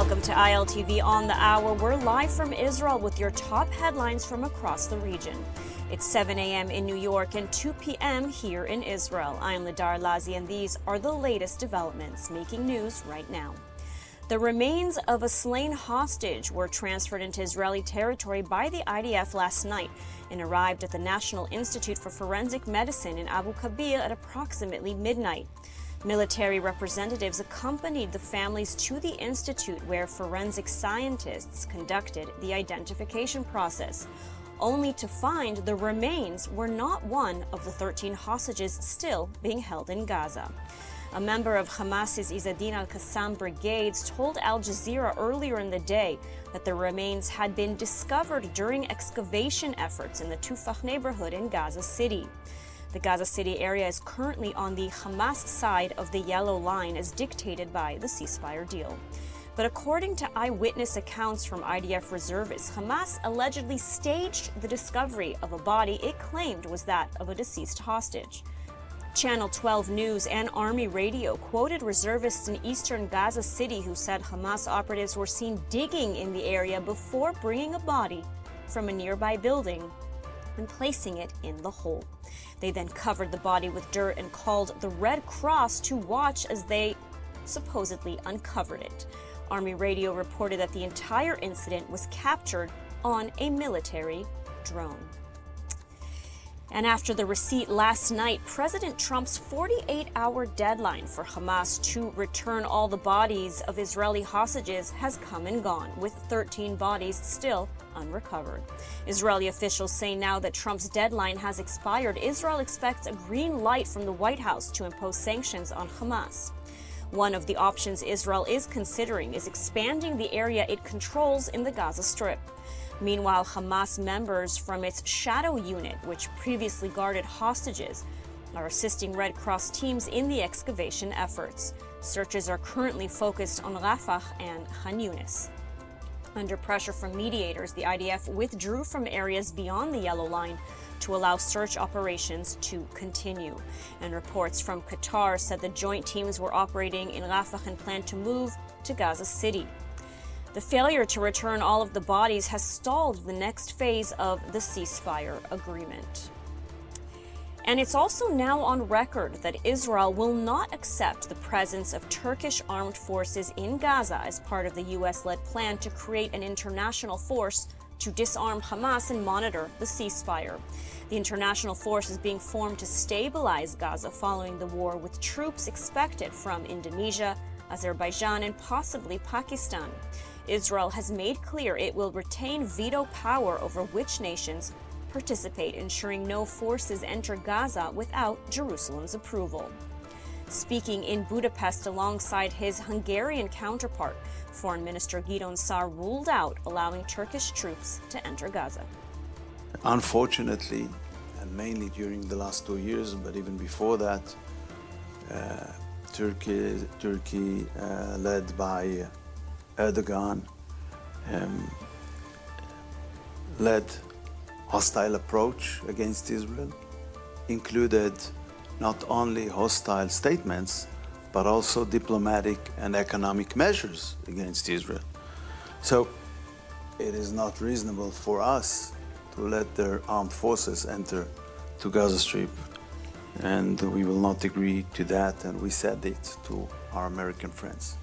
Welcome to ILTV on the Hour. We're live from Israel with your top headlines from across the region. It's 7 a.m. in New York and 2 p.m. here in Israel. I'm Ladar Lazi, and these are the latest developments making news right now. The remains of a slain hostage were transferred into Israeli territory by the IDF last night and arrived at the National Institute for Forensic Medicine in Abu Kabir at approximately midnight. Military representatives accompanied the families to the institute where forensic scientists conducted the identification process, only to find the remains were not one of the 13 hostages still being held in Gaza. A member of Hamas's Izzadin al-Qassam brigades told Al Jazeera earlier in the day that the remains had been discovered during excavation efforts in the Tufah neighborhood in Gaza City. The Gaza City area is currently on the Hamas side of the yellow line as dictated by the ceasefire deal. But according to eyewitness accounts from IDF reservists, Hamas allegedly staged the discovery of a body it claimed was that of a deceased hostage. Channel 12 News and Army Radio quoted reservists in eastern Gaza City who said Hamas operatives were seen digging in the area before bringing a body from a nearby building and placing it in the hole. They then covered the body with dirt and called the Red Cross to watch as they supposedly uncovered it. Army Radio reported that the entire incident was captured on a military drone. And after the receipt last night, President Trump's 48-hour deadline for Hamas to return all the bodies of Israeli hostages has come and gone, with 13 bodies still unrecovered. Israeli officials say now that Trump's deadline has expired, Israel expects a green light from the White House to impose sanctions on Hamas. One of the options Israel is considering is expanding the area it controls in the Gaza Strip. Meanwhile, Hamas members from its Shadow Unit, which previously guarded hostages, are assisting Red Cross teams in the excavation efforts. Searches are currently focused on Rafah and Khan Yunis. Under pressure from mediators, the IDF withdrew from areas beyond the yellow line to allow search operations to continue. And reports from Qatar said the joint teams were operating in Rafah and plan to move to Gaza City. The failure to return all of the bodies has stalled the next phase of the ceasefire agreement. And it's also now on record that Israel will not accept the presence of Turkish armed forces in Gaza as part of the U.S.-led plan to create an international force to disarm Hamas and monitor the ceasefire. The international force is being formed to stabilize Gaza following the war, with troops expected from Indonesia, Azerbaijan, and possibly Pakistan. Israel has made clear it will retain veto power over which nations participate, ensuring no forces enter Gaza without Jerusalem's approval. Speaking in Budapest alongside his Hungarian counterpart, Foreign Minister Gideon Saar ruled out allowing Turkish troops to enter Gaza. Unfortunately, and mainly during the last 2 years, but even before that, Turkey led by Erdogan, led hostile approach against Israel, included not only hostile statements, but also diplomatic and economic measures against Israel. So it is not reasonable for us to let their armed forces enter to Gaza Strip. And we will not agree to that, and we said it to our American friends.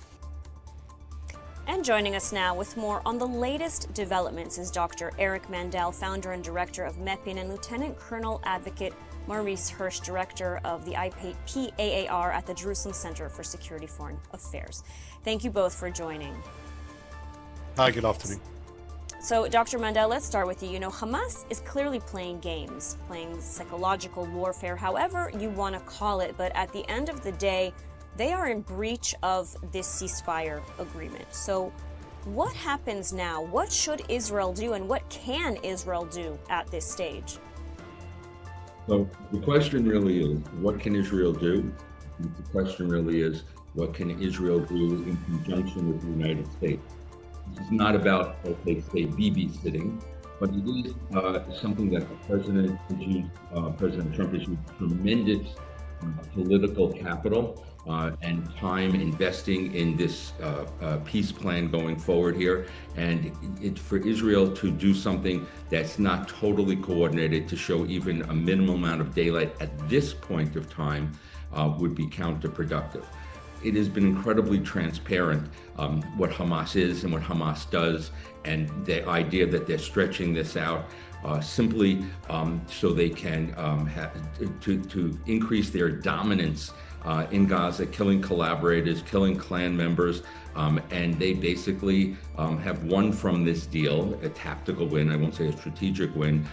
And joining us now with more on the latest developments is Dr. Eric Mandel, founder and director of MEPIN, and Lieutenant Colonel Advocate Maurice Hirsch, director of the IPAAR at the Jerusalem Center for Security Foreign Affairs. Thank you both for joining. Hi, good afternoon. So, Dr. Mandel, let's start with you. You know, Hamas is clearly playing games, playing psychological warfare, however you want to call it, but at the end of the day, they are in breach of this ceasefire agreement. So what happens now? What should Israel do, and what can Israel do at this stage? So the question really is, what can Israel do? The question really is, what can Israel do in conjunction with the United States? This is not about, let's say, babysitting, but it is something that President Trump has used tremendous political capital and time investing in this peace plan going forward here. And for Israel to do something that's not totally coordinated, to show even a minimum amount of daylight at this point of time would be counterproductive. It has been incredibly transparent what Hamas is and what Hamas does, and the idea that they're stretching this out simply so they can to increase their dominance in Gaza, killing collaborators, killing clan members, and they basically have won from this deal, a tactical win, I won't say a strategic win,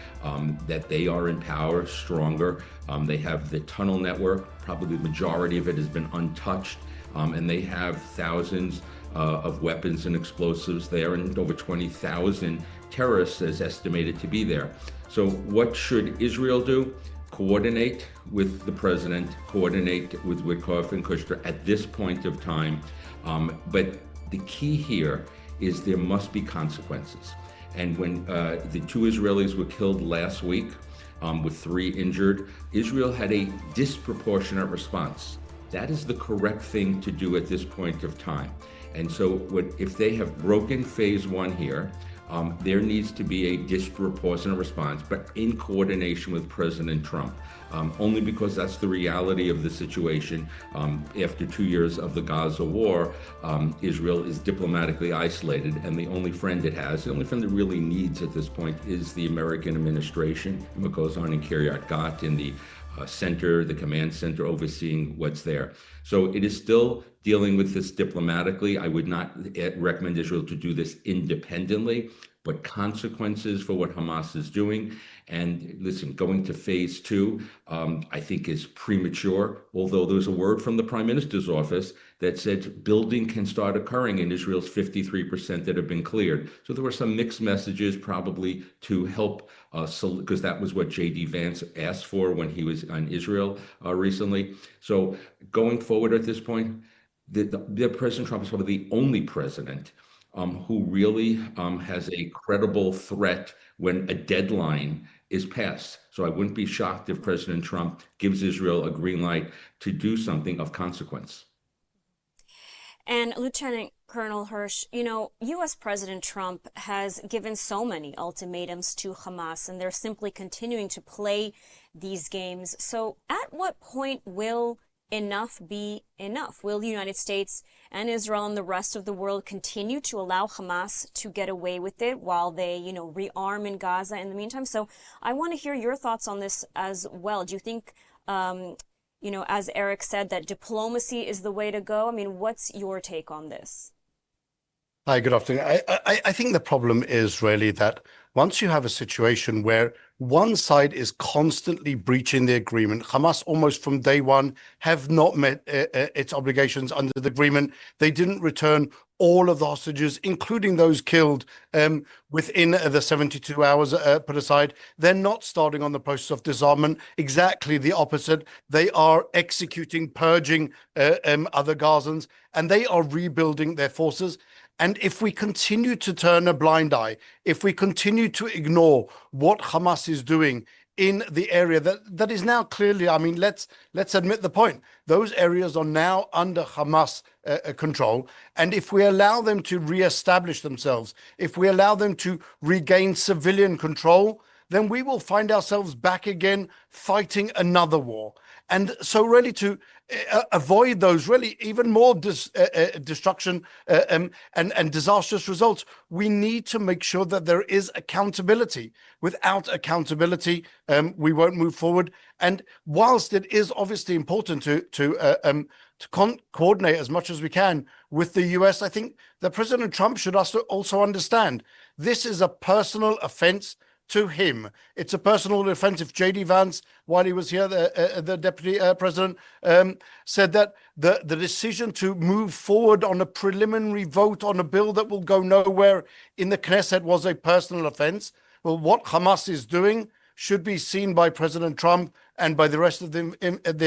that they are in power, stronger. They have the tunnel network, probably the majority of it has been untouched, and they have thousands of weapons and explosives there, and over 20,000 terrorists is estimated to be there. So what should Israel do? Coordinate with the president, coordinate with Witkoff and Kushner at this point of time. But the key here is there must be consequences. And when the two Israelis were killed last week with 3 injured, Israel had a disproportionate response. That is the correct thing to do at this point of time. And so if they have broken phase 1 here, there needs to be a disproportionate response, but in coordination with President Trump, only because that's the reality of the situation. After 2 years of the Gaza war, Israel is diplomatically isolated, and the only friend it has, the only friend it really needs at this point, is the American administration and what goes on in Kiryat Gat, in the center, the command center overseeing what's there. So it is still dealing with this diplomatically. I would not recommend Israel to do this independently, but consequences for what Hamas is doing. And listen, going to phase 2, I think is premature, although there's a word from the Prime Minister's office that said building can start occurring in Israel's 53% that have been cleared. So there were some mixed messages probably to help, because that was what J.D. Vance asked for when he was on Israel recently. So going forward at this point, the President Trump is probably the only president who really has a credible threat when a deadline is passed. So I wouldn't be shocked if President Trump gives Israel a green light to do something of consequence. And Lieutenant Colonel Hirsch, you know, U.S. President Trump has given so many ultimatums to Hamas, and they're simply continuing to play these games. So at what point will enough be enough? Will the United States and Israel and the rest of the world continue to allow Hamas to get away with it while they, you know, rearm in Gaza in the meantime? So I want to hear your thoughts on this as well. Do you think, you know, as Eric said, that diplomacy is the way to go? I mean, what's your take on this? Hi, good afternoon. I think the problem is really that once you have a situation where one side is constantly breaching the agreement, Hamas almost from day one have not met its obligations under the agreement. They didn't return all of the hostages, including those killed within the 72 hours put aside. They're not starting on the process of disarmament. Exactly the opposite. They are executing, purging other Gazans, and they are rebuilding their forces. And if we continue to turn a blind eye, if we continue to ignore what Hamas is doing in the area that is now clearly, I mean, let's admit the point. Those areas are now under Hamas control. And if we allow them to reestablish themselves, if we allow them to regain civilian control, then we will find ourselves back again fighting another war. And so really to avoid those really even more destruction and disastrous results, we need to make sure that there is accountability. Without accountability, we won't move forward. And whilst it is obviously important to coordinate as much as we can with the US, I think that President Trump should also understand this is a personal offense to him. It's a personal offense. If J.D. Vance, while he was here, the deputy president, said that the decision to move forward on a preliminary vote on a bill that will go nowhere in the Knesset was a personal offense. Well, what Hamas is doing should be seen by President Trump and by the rest of the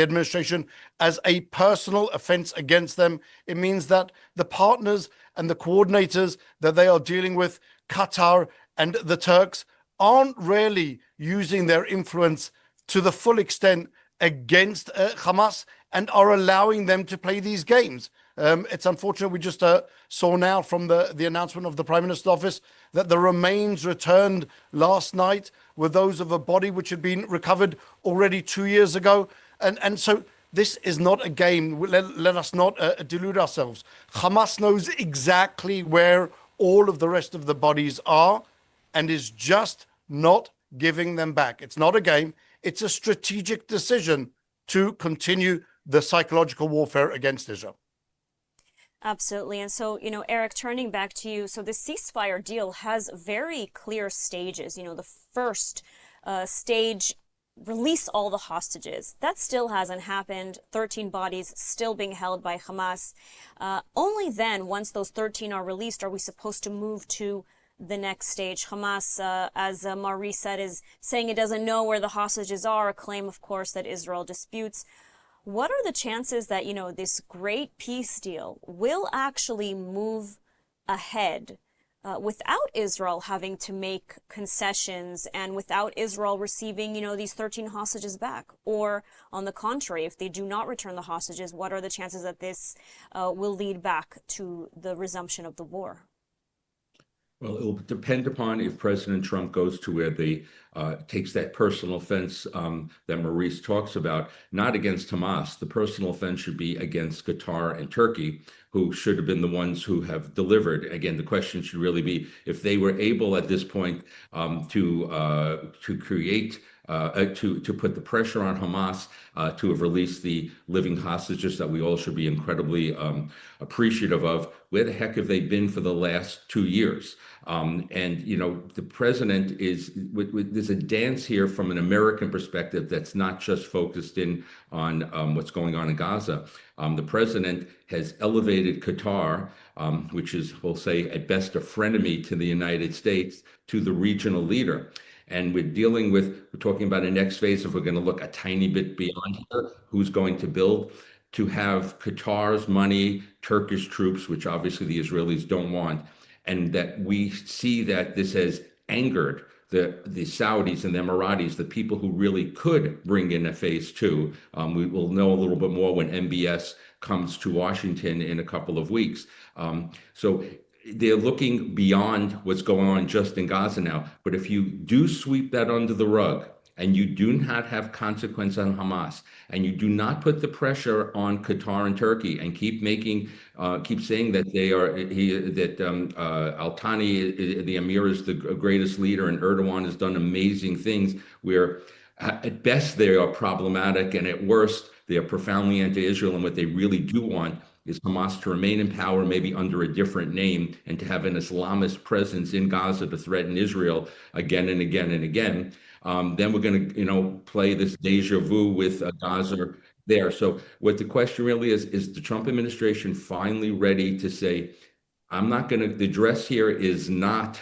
administration as a personal offense against them. It means that the partners and the coordinators that they are dealing with, Qatar and the Turks, aren't really using their influence to the full extent against Hamas and are allowing them to play these games. It's unfortunate. We just saw now from the announcement of the Prime Minister's office that the remains returned last night were those of a body which had been recovered already 2 years ago. And so this is not a game. Let us not delude ourselves. Hamas knows exactly where all of the rest of the bodies are and is just not giving them back. It's not a game. It's a strategic decision to continue the psychological warfare against Israel. Absolutely. And so, Eric, turning back to you, so the ceasefire deal has very clear stages. The first stage, release all the hostages. That still hasn't happened. 13 bodies still being held by Hamas. Only then, once those 13 are released, are we supposed to move to the next stage. Hamas, as Maurice said, is saying it doesn't know where the hostages are, a claim, of course, that Israel disputes. What are the chances that, this great peace deal will actually move ahead without Israel having to make concessions and without Israel receiving, these 13 hostages back? Or on the contrary, if they do not return the hostages, what are the chances that this will lead back to the resumption of the war? Well, it will depend upon if President Trump goes to where they takes that personal offense that Maurice talks about, not against Hamas. The personal offense should be against Qatar and Turkey, who should have been the ones who have delivered. Again, the question should really be if they were able at this point to create. To put the pressure on Hamas to have released the living hostages that we all should be incredibly appreciative of. Where the heck have they been for the last 2 years? The president there's a dance here from an American perspective that's not just focused in on what's going on in Gaza. The president has elevated Qatar, which is, we'll say, at best a frenemy to the United States, to the regional leader. And we're talking about a next phase, if we're going to look a tiny bit beyond here, who's going to build, to have Qatar's money, Turkish troops, which obviously the Israelis don't want, and that we see that this has angered the Saudis and the Emiratis, the people who really could bring in a phase two. We will know a little bit more when MBS comes to Washington in a couple of weeks. So they're looking beyond what's going on just in Gaza now. But if you do sweep that under the rug and you do not have consequence on Hamas and you do not put the pressure on Qatar and Turkey and keep saying that Al-Thani, the Emir, is the greatest leader and Erdogan has done amazing things, where at best they are problematic and at worst they are profoundly anti-Israel, and what they really do want is Hamas to remain in power, maybe under a different name, and to have an Islamist presence in Gaza to threaten Israel again and again and again. Then we're going to, play this deja vu with Gaza there. So what the question really is the Trump administration finally ready to say, the dress here is not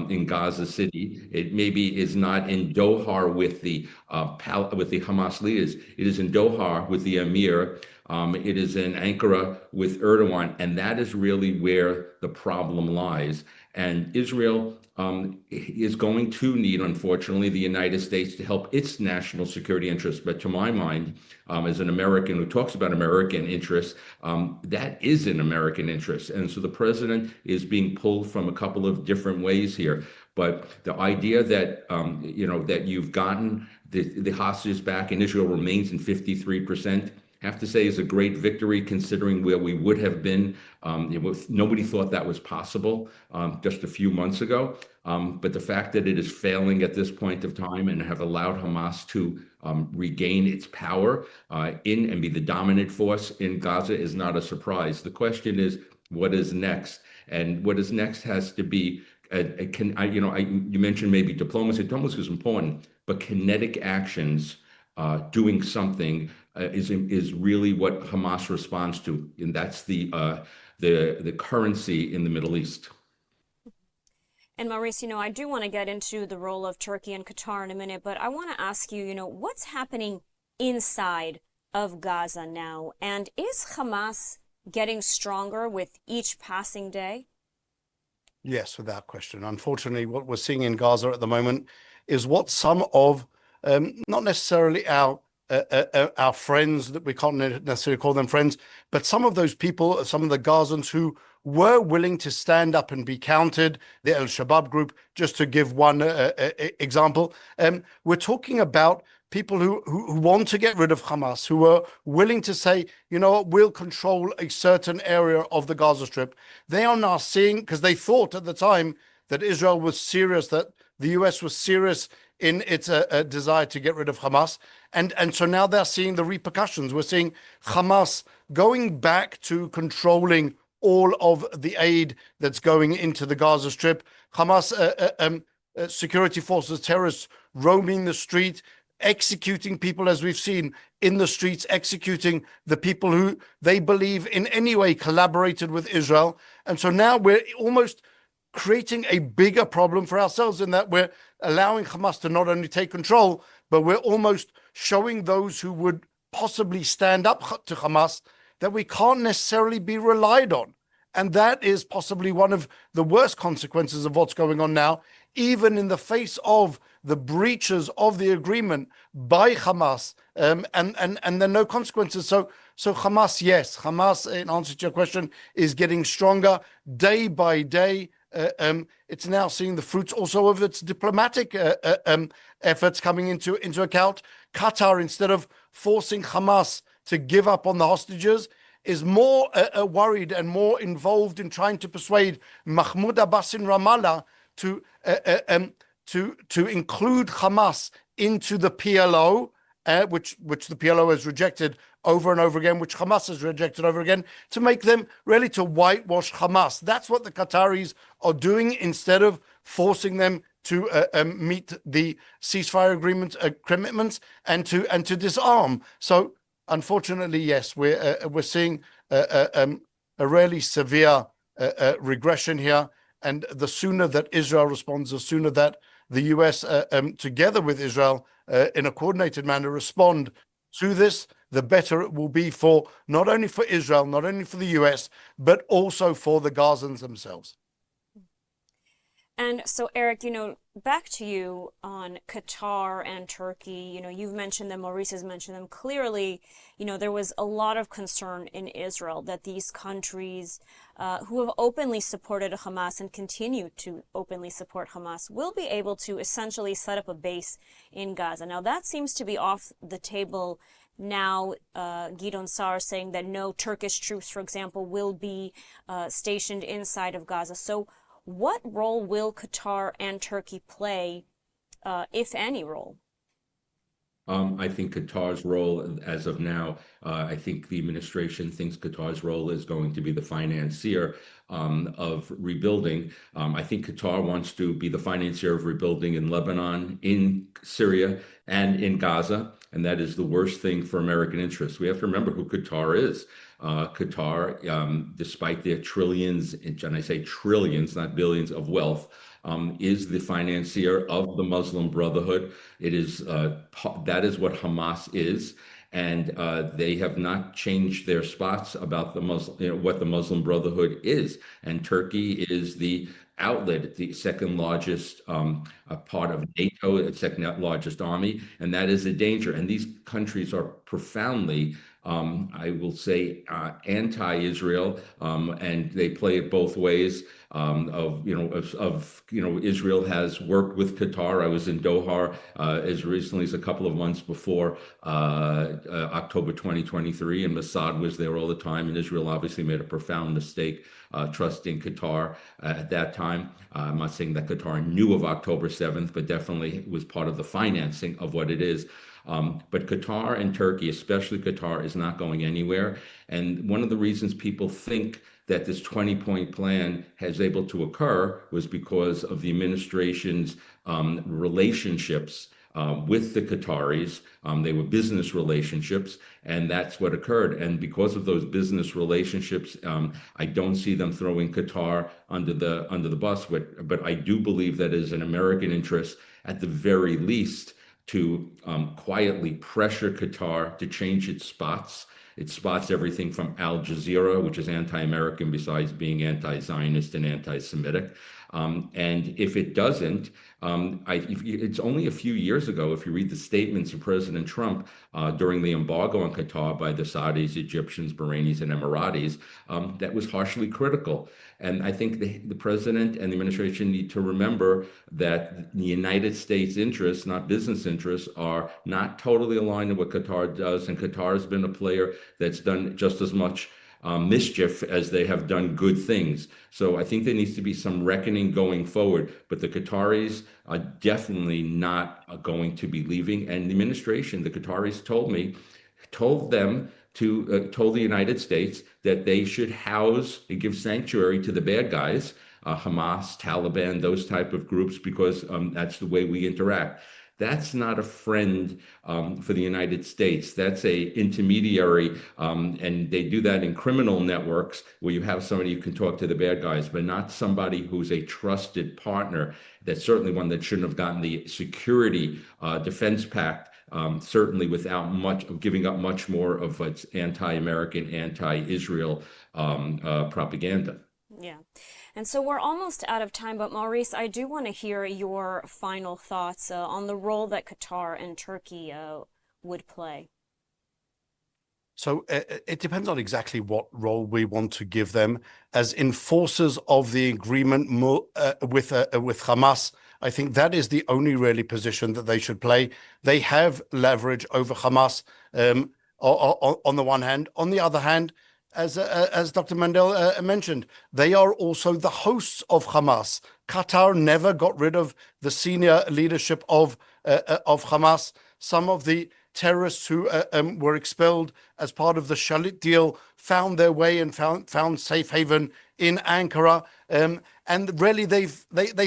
in Gaza City. It maybe is not in Doha with the Hamas leaders. It is in Doha with the Emir. It is in Ankara with Erdogan, and that is really where the problem lies. And Israel is going to need, unfortunately, the United States to help its national security interests. But to my mind, as an American who talks about American interests, that is in American interests. And so the president is being pulled from a couple of different ways here. But the idea that, that you've gotten the hostages back and Israel remains in 53%, have to say is a great victory considering where we would have been. Nobody thought that was possible just a few months ago. But the fact that it is failing at this point of time and have allowed Hamas to regain its power and be the dominant force in Gaza is not a surprise. The question is, what is next? And what is next has to be, you mentioned maybe diplomacy. Diplomacy is important, but kinetic actions, doing something is really what Hamas responds to, and that's the currency in the Middle East. And Maurice, I do want to get into the role of Turkey and Qatar in a minute, but I want to ask you, what's happening inside of Gaza now, and is Hamas getting stronger with each passing day? Yes, without question. Unfortunately, what we're seeing in Gaza at the moment is what some of, not necessarily our our friends, that we can't necessarily call them friends, but some of those people, some of the Gazans who were willing to stand up and be counted, the Al-Shabaab group, just to give one example. We're talking about people who want to get rid of Hamas, who are willing to say, you know what, we'll control a certain area of the Gaza Strip. They are now seeing, because they thought at the time that Israel was serious, that the US was serious in its desire to get rid of Hamas. And so now they're seeing the repercussions. We're seeing Hamas going back to controlling all of the aid that's going into the Gaza Strip. Hamas security forces, terrorists roaming the street, executing people, as we've seen in the streets, executing the people who they believe in any way collaborated with Israel. And so now we're almost creating a bigger problem for ourselves in that we're allowing Hamas to not only take control, but we're almost showing those who would possibly stand up to Hamas that we can't necessarily be relied on. And that is possibly one of the worst consequences of what's going on now, even in the face of the breaches of the agreement by Hamas, and there are no consequences. So Hamas, yes, Hamas, in answer to your question, is getting stronger day by day. It's now seeing the fruits also of its diplomatic efforts coming into account. Qatar, instead of forcing Hamas to give up on the hostages, is more worried and more involved in trying to persuade Mahmoud Abbas in Ramallah to include Hamas into the PLO, which the PLO has rejected over and over again, which Hamas has rejected over again, to make them really to whitewash Hamas. That's what the Qataris are doing instead of forcing them to meet the ceasefire agreement commitments and to disarm. So unfortunately, yes, we're seeing a really severe regression here. And the sooner that Israel responds, the sooner that the US, together with Israel, in a coordinated manner, respond to this, the better it will be for not only for Israel, not only for the US, but also for the Gazans themselves. And so, Eric, back to you on Qatar and Turkey. You've mentioned them, Maurice has mentioned them. Clearly, there was a lot of concern in Israel that these countries who have openly supported Hamas and continue to openly support Hamas will be able to essentially set up a base in Gaza. Now, that seems to be off the table now. Gideon Sa'ar saying that no Turkish troops, for example, will be stationed inside of Gaza. So what role will Qatar and Turkey play, if any role? I think Qatar's role, as of now, I think the administration thinks Qatar's role is going to be the financier of rebuilding. I think Qatar wants to be the financier of rebuilding in Lebanon, in Syria, and in Gaza. And that is the worst thing for American interests. We have to remember who Qatar is. Qatar, despite their trillions, and I say trillions, not billions, of wealth, is the financier of the Muslim Brotherhood. It is that is what Hamas is, and they have not changed their spots about the Muslim, what the Muslim Brotherhood is. And Turkey is the outlet, the second largest part of NATO, the second largest army, and that is a danger. And these countries are profoundly, I will say, anti-Israel, and they play it both ways. Israel has worked with Qatar. I was in Doha as recently as a couple of months before October 2023, and Mossad was there all the time. And Israel obviously made a profound mistake trusting Qatar at that time. I'm not saying that Qatar knew of October 7th, but definitely was part of the financing of what it is. But Qatar and Turkey, especially Qatar, is not going anywhere. And one of the reasons people think that this 20-point plan has able to occur was because of the administration's relationships with the Qataris. They were business relationships, and that's what occurred. And because of those business relationships, I don't see them throwing Qatar under the bus. But I do believe that is an American interest, at the very least, to quietly pressure Qatar to change its spots. It spots everything from Al Jazeera, which is anti-American besides being anti-Zionist and anti-Semitic. And if it doesn't, it's only a few years ago, if you read the statements of President Trump during the embargo on Qatar by the Saudis, Egyptians, Bahrainis, and Emiratis, that was harshly critical. And I think the president and the administration need to remember that the United States interests, not business interests, are not totally aligned with what Qatar does. And Qatar has been a player that's done just as much mischief as they have done good things. So I think there needs to be some reckoning going forward. But the Qataris are definitely not going to be leaving. And the administration, the Qataris told the United States that they should house and give sanctuary to the bad guys, Hamas, Taliban, those type of groups, because that's the way we interact. That's not a friend for the United States. That's a intermediary, and they do that in criminal networks where you have somebody who can talk to the bad guys, but not somebody who's a trusted partner. That's certainly one that shouldn't have gotten the security defense pact. Certainly without giving up much more of its anti-American, anti-Israel propaganda. Yeah. And so we're almost out of time, but Maurice, I do want to hear your final thoughts on the role that Qatar and Turkey would play. So it depends on exactly what role we want to give them as enforcers of the agreement with Hamas. I think that is the only really position that they should play. They have leverage over Hamas on the one hand. On the other hand, as Dr. Mandel mentioned, they are also the hosts of Hamas. Qatar never got rid of the senior leadership of Hamas. Some of the terrorists who were expelled as part of the Shalit deal found their way and found safe haven in Ankara, and really they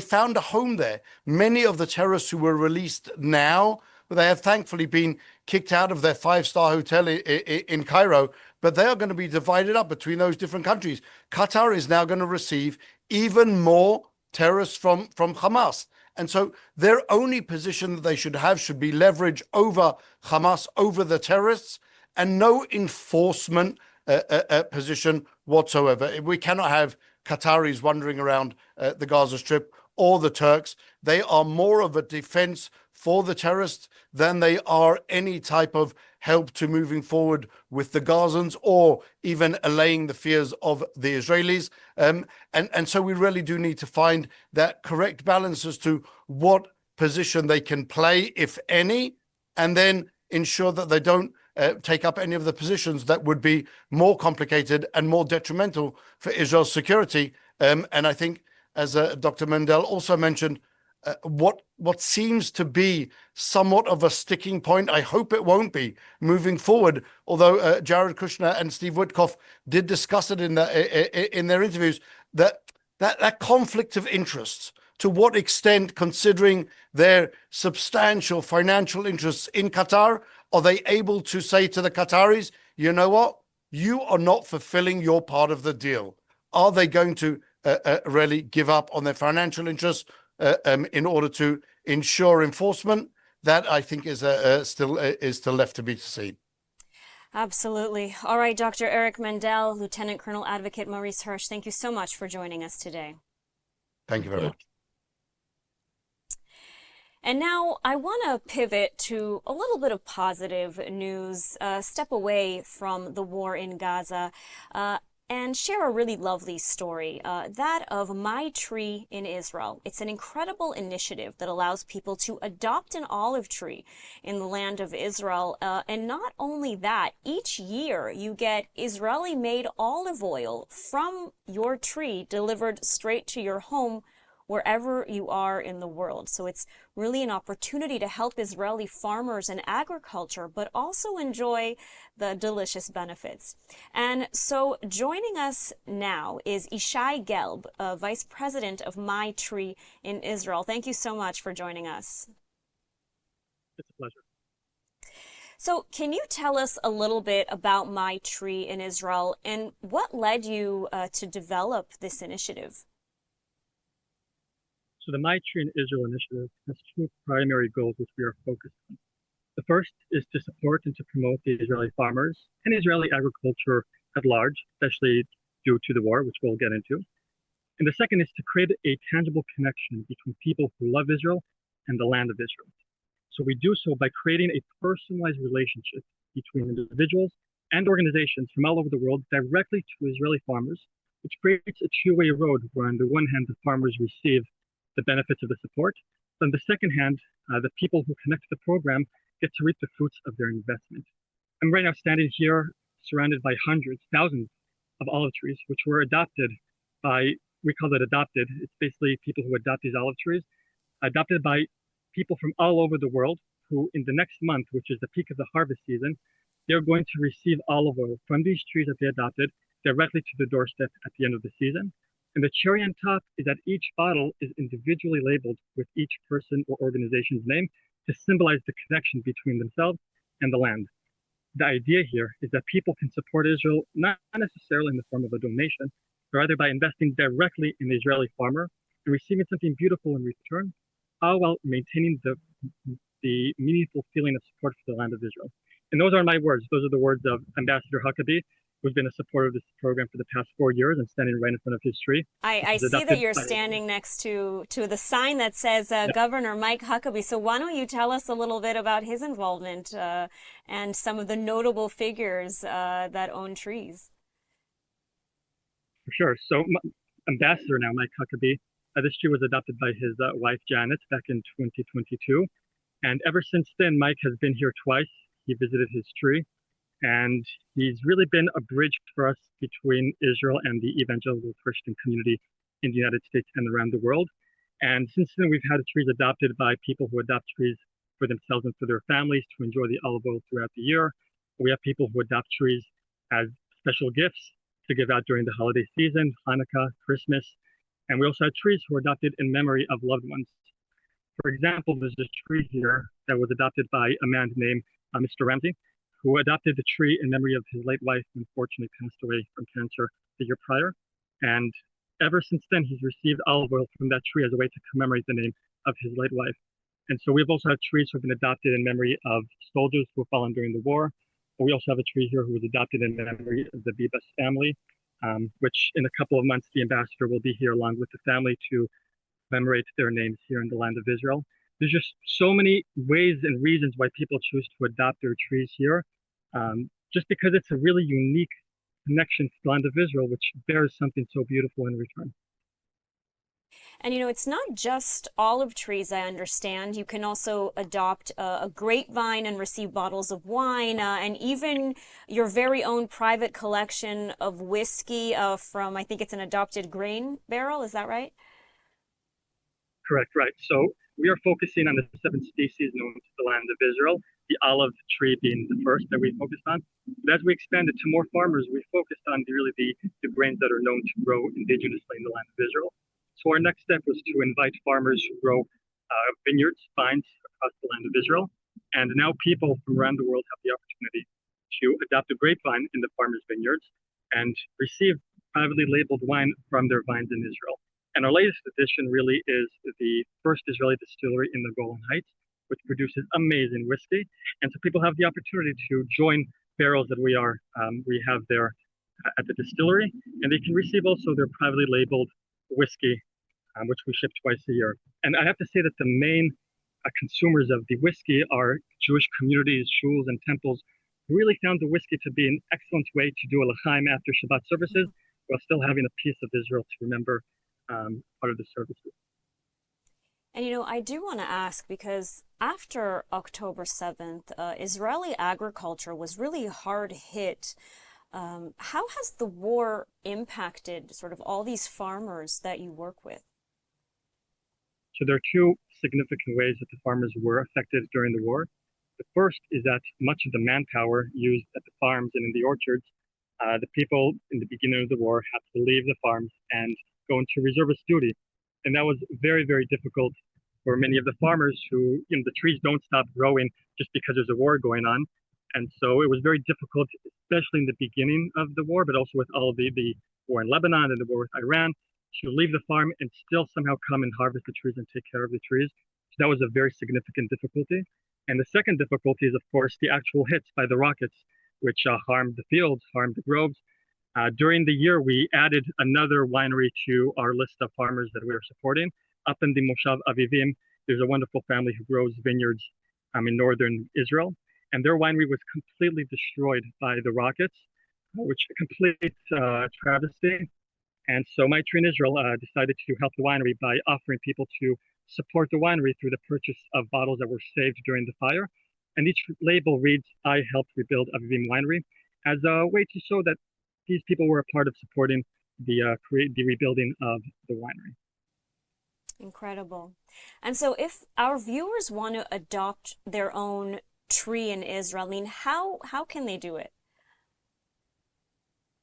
found a home there. Many of the terrorists who were released now, they have thankfully been kicked out of their five-star hotel in Cairo, but they are going to be divided up between those different countries. Qatar is now going to receive even more terrorists from Hamas. And so their only position that they should have should be leverage over Hamas, over the terrorists, and no enforcement position whatsoever. We cannot have Qataris wandering around the Gaza Strip or the Turks. They are more of a defense for the terrorists than they are any type of help to moving forward with the Gazans or even allaying the fears of the Israelis. And so we really do need to find that correct balance as to what position they can play, if any, and then ensure that they don't take up any of the positions that would be more complicated and more detrimental for Israel's security. And I think, as Dr. Mandel also mentioned, what seems to be somewhat of a sticking point, I hope it won't be moving forward, although Jared Kushner and Steve Witkoff did discuss it in their interviews, that conflict of interests, to what extent, considering their substantial financial interests in Qatar, are they able to say to the Qataris, you know what, you are not fulfilling your part of the deal? Are they going to really give up on their financial interests in order to ensure enforcement? That, I think, is still left to be seen. Absolutely. All right, Dr. Eric Mandel, Lieutenant Colonel Advocate Maurice Hirsch, thank you so much for joining us today. Thank you very much. And now I want to pivot to a little bit of positive news, step away from the war in Gaza, and share a really lovely story, that of My Tree in Israel. It's an incredible initiative that allows people to adopt an olive tree in the land of Israel. And not only that, each year you get Israeli-made olive oil from your tree delivered straight to your home wherever you are in the world. So it's really an opportunity to help Israeli farmers and agriculture, but also enjoy the delicious benefits. And so joining us now is Yishai Gelb, Vice President of My Tree in Israel. Thank you so much for joining us. It's a pleasure. So can you tell us a little bit about My Tree in Israel and what led you to develop this initiative? So the My Tree in Israel initiative has two primary goals which we are focused on. The first is to support and to promote the Israeli farmers and Israeli agriculture at large, especially due to the war, which we'll get into. And the second is to create a tangible connection between people who love Israel and the land of Israel. So we do so by creating a personalized relationship between individuals and organizations from all over the world directly to Israeli farmers, which creates a two-way road where on the one hand, the farmers receive the benefits of the support, but on the second hand, the people who connect to the program get to reap the fruits of their investment. I'm right now standing here surrounded by hundreds, thousands of olive trees, which were adopted by, we call it adopted. It's basically people who adopt these olive trees, adopted by people from all over the world who in the next month, which is the peak of the harvest season, they're going to receive olive oil from these trees that they adopted directly to the doorstep at the end of the season. And the cherry on top is that each bottle is individually labeled with each person or organization's name to symbolize the connection between themselves and the land. The idea here is that people can support Israel not necessarily in the form of a donation, but rather by investing directly in the Israeli farmer and receiving something beautiful in return, all while maintaining the meaningful feeling of support for the land of Israel. And those aren't my words. Those are the words of Ambassador Huckabee, who's been a supporter of this program for the past 4 years and standing right in front of his tree. I see that you're standing next to the sign that says Governor Mike Huckabee. So why don't you tell us a little bit about his involvement and some of the notable figures that own trees? For sure. So Ambassador now, Mike Huckabee, this tree was adopted by his wife, Janet, back in 2022. And ever since then, Mike has been here twice. He visited his tree. And he's really been a bridge for us between Israel and the evangelical Christian community in the United States and around the world. And since then, we've had trees adopted by people who adopt trees for themselves and for their families to enjoy the olive oil throughout the year. We have people who adopt trees as special gifts to give out during the holiday season, Hanukkah, Christmas. And we also have trees who are adopted in memory of loved ones. For example, there's a tree here that was adopted by a man named Mr. Ramsey, who adopted the tree in memory of his late wife, who unfortunately passed away from cancer the year prior. And ever since then, he's received olive oil from that tree as a way to commemorate the name of his late wife. And so we've also had trees who have been adopted in memory of soldiers who have fallen during the war. We also have a tree here who was adopted in memory of the Bibas family, which in a couple of months, the ambassador will be here along with the family to commemorate their names here in the land of Israel. There's just so many ways and reasons why people choose to adopt their trees here, just because it's a really unique connection to the land of Israel, which bears something so beautiful in return. And it's not just olive trees, I understand. You can also adopt a grapevine and receive bottles of wine, and even your very own private collection of whiskey from, I think it's an adopted grain barrel. Is that right? Correct, right. So we are focusing on the 7 species known to the land of Israel, the olive tree being the first that we focused on. But as we expanded to more farmers, we focused on the grains that are known to grow indigenously in the land of Israel. So our next step was to invite farmers who grow vineyards, vines across the land of Israel. And now people from around the world have the opportunity to adopt a grapevine in the farmers' vineyards and receive privately labeled wine from their vines in Israel. And our latest addition really is the first Israeli distillery in the Golan Heights, which produces amazing whiskey. And so people have the opportunity to join barrels that we have there at the distillery, and they can receive also their privately labeled whiskey, which we ship twice a year. And I have to say that the main consumers of the whiskey are Jewish communities, shuls, and temples, who really found the whiskey to be an excellent way to do a l'chaim after Shabbat services, while still having a piece of Israel to remember part of the services. And I do want to ask, because after October 7th, Israeli agriculture was really hard hit. How has the war impacted sort of all these farmers that you work with? So there are 2 significant ways that the farmers were affected during the war. The first is that much of the manpower used at the farms and in the orchards, the people in the beginning of the war had to leave the farms and go into reservist duty. And that was very, very difficult for many of the farmers who, the trees don't stop growing just because there's a war going on. And so it was very difficult, especially in the beginning of the war, but also with all of the war in Lebanon and the war with Iran, to leave the farm and still somehow come and harvest the trees and take care of the trees. So that was a very significant difficulty. And the second difficulty is, of course, the actual hits by the rockets, which harmed the fields, harmed the groves. During the year, we added another winery to our list of farmers that we are supporting. Up in the Moshav Avivim, there's a wonderful family who grows vineyards in northern Israel. And their winery was completely destroyed by the rockets, which is a complete travesty. And so My Tree in Israel decided to help the winery by offering people to support the winery through the purchase of bottles that were saved during the fire. And each label reads, "I helped rebuild Avivim Winery," as a way to show that these people were a part of supporting the rebuilding of the winery. Incredible. And so if our viewers want to adopt their own tree in Israel, I mean, how can they do it?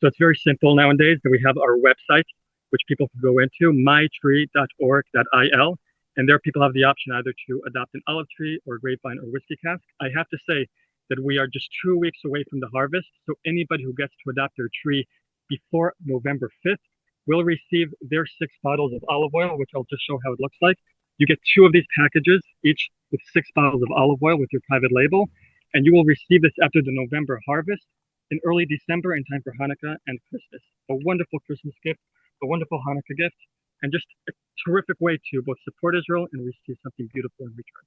So it's very simple nowadays that we have our website, which people can go into, mytree.org.il. And there people have the option either to adopt an olive tree or grapevine or whiskey cask. I have to say that we are just 2 weeks away from the harvest. So anybody who gets to adopt their tree before November 5th will receive their 6 bottles of olive oil, which I'll just show how it looks like. You get 2 of these packages, each with 6 bottles of olive oil with your private label. And you will receive this after the November harvest in early December in time for Hanukkah and Christmas. A wonderful Christmas gift, a wonderful Hanukkah gift, and just a terrific way to both support Israel and receive something beautiful in return.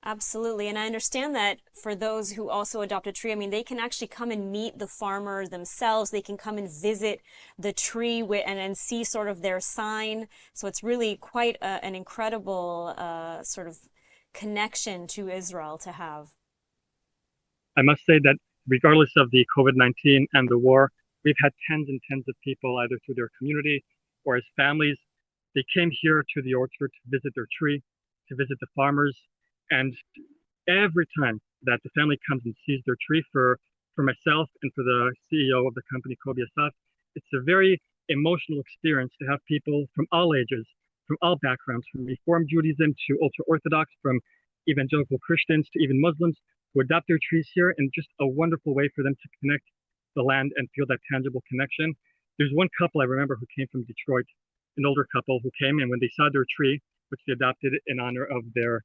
Absolutely. And I understand that for those who also adopt a tree, I mean, they can actually come and meet the farmer themselves. They can come and visit the tree and see sort of their sign. So it's really quite an incredible sort of connection to Israel to have. I must say that regardless of the COVID-19 and the war, we've had tens and tens of people either through their community or as families. They came here to the orchard to visit their tree, to visit the farmers. And every time that the family comes and sees their tree, for myself and for the CEO of the company, Kobi Asaf, it's a very emotional experience to have people from all ages, from all backgrounds, from Reform Judaism to ultra-Orthodox, from evangelical Christians to even Muslims, who adopt their trees here, and just a wonderful way for them to connect the land and feel that tangible connection. There's one couple I remember who came from Detroit, an older couple who came, and when they saw their tree, which they adopted in honor of their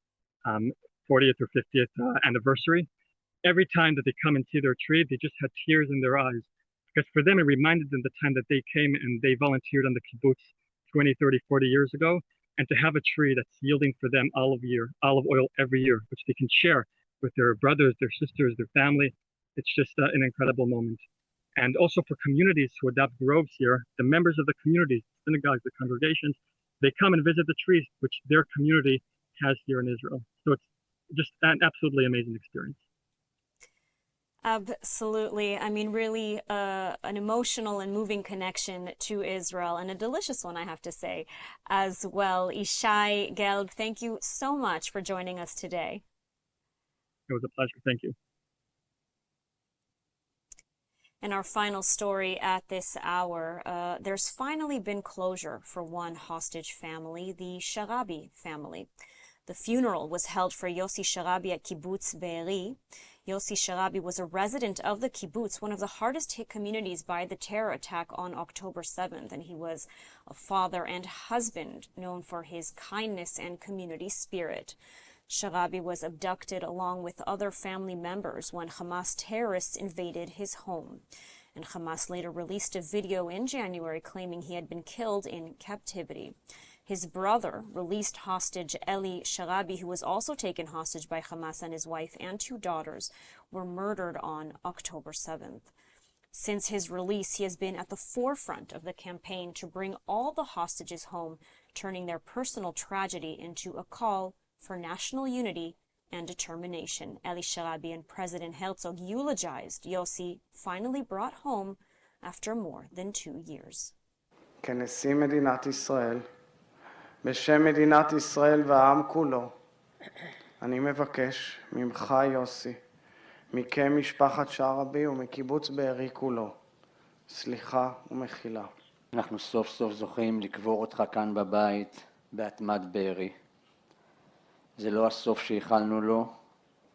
40th or 50th anniversary, every time that they come and see their tree, they just had tears in their eyes. Because for them, it reminded them the time that they came and they volunteered on the kibbutz 20, 30, 40 years ago. And to have a tree that's yielding for them olive oil every year, which they can share with their brothers, their sisters, their family, it's just an incredible moment. And also for communities who adopt groves here, the members of the communities, synagogues, the congregations, they come and visit the trees, which their community has here in Israel. So it's just an absolutely amazing experience. Absolutely. I mean, really an emotional and moving connection to Israel, and a delicious one, I have to say, as well. Yishai, Gelb, thank you so much for joining us today. It was a pleasure. Thank you. And our final story at this hour, there's finally been closure for one hostage family, the Sharabi family. The funeral was held for Yossi Sharabi at Kibbutz Be'eri. Yossi Sharabi was a resident of the kibbutz, one of the hardest hit communities by the terror attack on October 7th, and he was a father and husband known for his kindness and community spirit. Sharabi was abducted along with other family members when Hamas terrorists invaded his home. And Hamas later released a video in January claiming he had been killed in captivity. His brother, released hostage Eli Sharabi, who was also taken hostage by Hamas, and his wife and 2 daughters were murdered on October 7th. Since his release, he has been at the forefront of the campaign to bring all the hostages home, turning their personal tragedy into a call for national unity and determination. Eli Sharabi and President Herzog eulogized Yossi, finally brought home after more than 2 years. כנשיא מדינת ישראל, בשם מדינת ישראל והעם כולו, אני מבקש ממך יוסי, מכם משפחת שרעבי ומקיבוץ בארי כולו, סליחה ומחילה. אנחנו סוף סוף זוכים לקבור אותך כאן בבית, באדמת בארי. זה לא הסוף שייחלנו לו,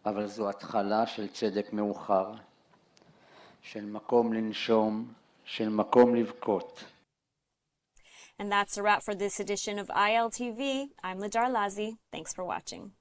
אבל זו התחלה של צדק מאוחר, של מקום לנשום, של מקום לבכות. And that's a wrap for this edition of ILTV. I'm Ladar Lazi. Thanks for watching.